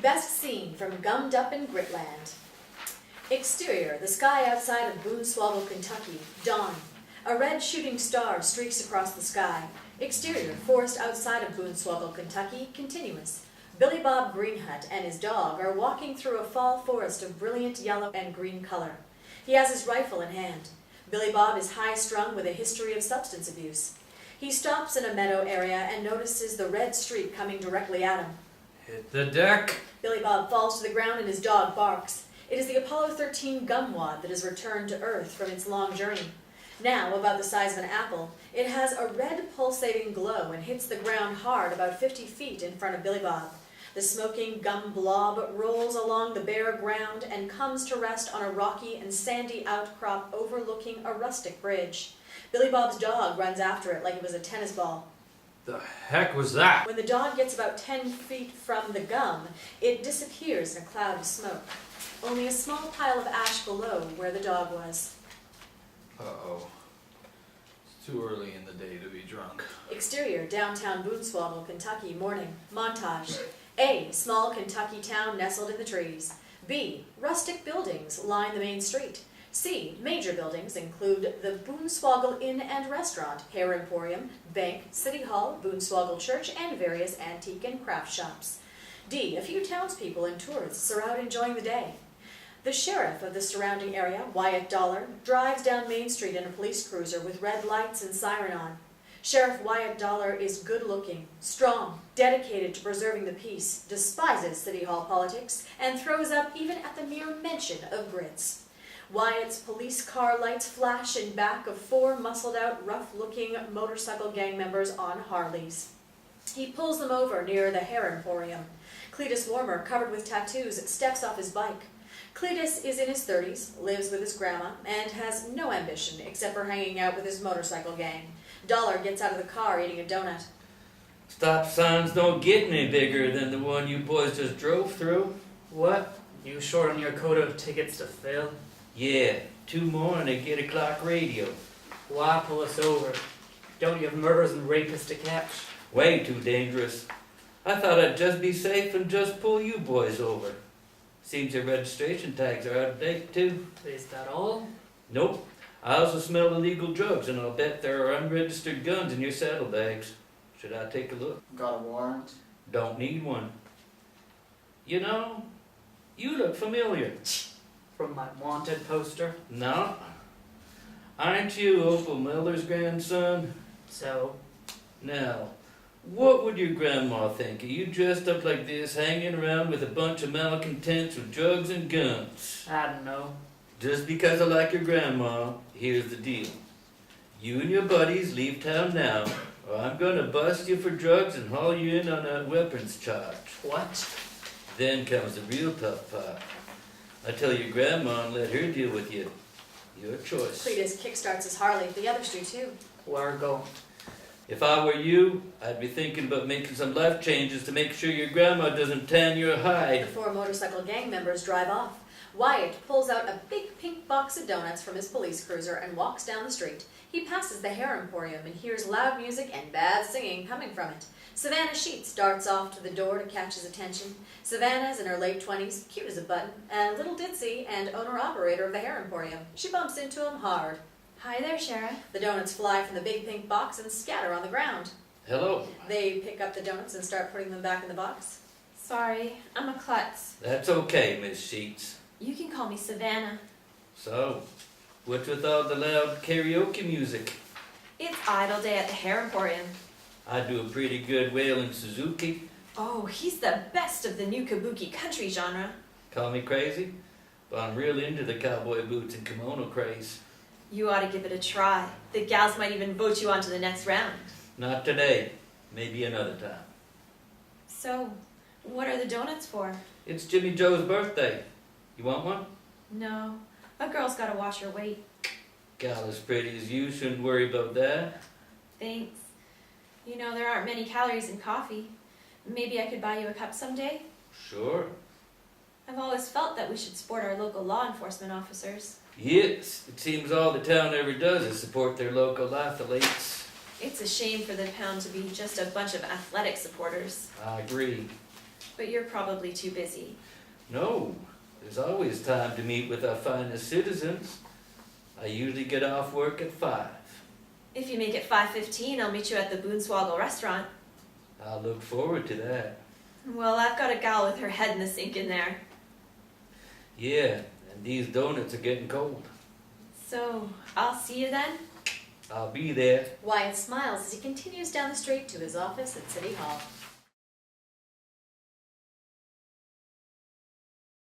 Best scene from Gummed Up in Gritland. Exterior, the sky outside of Boonswoggle, Kentucky, dawn. A red shooting star streaks across the sky. Exterior, forest outside of Boonswoggle, Kentucky, continuous. Billy Bob Greenhut and his dog are walking through a fall forest of brilliant yellow and green color. He has his rifle in hand. Billy Bob is high-strung with a history of substance abuse. He stops in a meadow area and notices the red streak coming directly at him. Hit the deck! Billy Bob falls to the ground and his dog barks. It is the Apollo 13 gumwad that has returned to Earth from its long journey. Now, about the size of an apple, it has a red pulsating glow and hits the ground hard about 50 feet in front of Billy Bob. The smoking gum blob rolls along the bare ground and comes to rest on a rocky and sandy outcrop overlooking a rustic bridge. Billy Bob's dog runs after it like it was a tennis ball. The heck was that? When the dog gets about 10 feet from the gum, it disappears in a cloud of smoke. Only a small pile of ash below where the dog was. Uh-oh. It's too early in the day to be drunk. Exterior, downtown Boonswoggle, Kentucky, morning. Montage. A, small Kentucky town nestled in the trees. B, rustic buildings line the main street. C, major buildings include the Boonswoggle Inn and Restaurant, Hair Emporium, Bank, City Hall, Boonswoggle Church, and various antique and craft shops. D, a few townspeople and tourists are out enjoying the day. The sheriff of the surrounding area, Wyatt Dollar, drives down Main Street in a police cruiser with red lights and siren on. Sheriff Wyatt Dollar is good-looking, strong, dedicated to preserving the peace, despises City Hall politics, and throws up even at the mere mention of grits. Wyatt's police car lights flash in back of 4 muscled-out, rough-looking motorcycle gang members on Harleys. He pulls them over near the Hair Emporium. Cletus Warmer, covered with tattoos, steps off his bike. Cletus is in his 30s, lives with his grandma, and has no ambition except for hanging out with his motorcycle gang. Dollar gets out of the car eating a donut. Stop signs don't get any bigger than the one you boys just drove through. What? You short on your quota of tickets to fill? Yeah, 2 more and they get a clock radio. Why pull us over? Don't you have murderers and rapists to catch? Way too dangerous. I thought I'd just be safe and just pull you boys over. Seems your registration tags are out of date too. Is that all? Nope. I also smell illegal drugs and I'll bet there are unregistered guns in your saddlebags. Should I take a look? Got a warrant? Don't need one. You know, you look familiar. From my wanted poster? No. Aren't you Opal Miller's grandson? So? Now, what would your grandma think of you dressed up like this, hanging around with a bunch of malcontents with drugs and guns? I don't know. Just because I like your grandma, here's the deal. You and your buddies leave town now, or I'm gonna bust you for drugs and haul you in on that weapons charge. What? Then comes the real tough part. I tell your grandma and let her deal with you. Your choice. Cletus kickstarts his Harley. The others do too. Where go? If I were you, I'd be thinking about making some life changes to make sure your grandma doesn't tan your The hide. 4 motorcycle gang members drive off. Wyatt pulls out a big pink box of donuts from his police cruiser and walks down the street. He passes the Hair Emporium and hears loud music and bad singing coming from it. Savannah Sheets darts off to the door to catch his attention. Savannah's in her late 20s, cute as a button, and little ditzy and owner-operator of the Hair Emporium. She bumps into him hard. Hi there, Sheriff. The donuts fly from the big pink box and scatter on the ground. Hello. They pick up the donuts and start putting them back in the box. Sorry, I'm a klutz. That's okay, Miss Sheets. You can call me Savannah. So, what's with all the loud karaoke music? It's idle day at the Hair Emporium. I do a pretty good wailing Suzuki. Oh, he's the best of the new kabuki country genre. Call me crazy, but I'm real into the cowboy boots and kimono craze. You ought to give it a try. The gals might even vote you on to the next round. Not today. Maybe another time. So, what are the donuts for? It's Jimmy Joe's birthday. You want one? No, a girl's gotta watch her weight. Gal as pretty as you shouldn't worry about that. Thanks. You know, there aren't many calories in coffee. Maybe I could buy you a cup someday? Sure. I've always felt that we should support our local law enforcement officers. Yes, it seems all the town ever does is support their local athletes. It's a shame for the pound to be just a bunch of athletic supporters. I agree. but you're probably too busy. No, there's always time to meet with our finest citizens. I usually get off work at 5. If you make it 5:15, I'll meet you at the Boonswoggle restaurant. I'll look forward to that. Well, I've got a gal with her head in the sink in there. Yeah, and these donuts are getting cold. So, I'll see you then? I'll be there. Wyatt smiles as he continues down the street to his office at City Hall.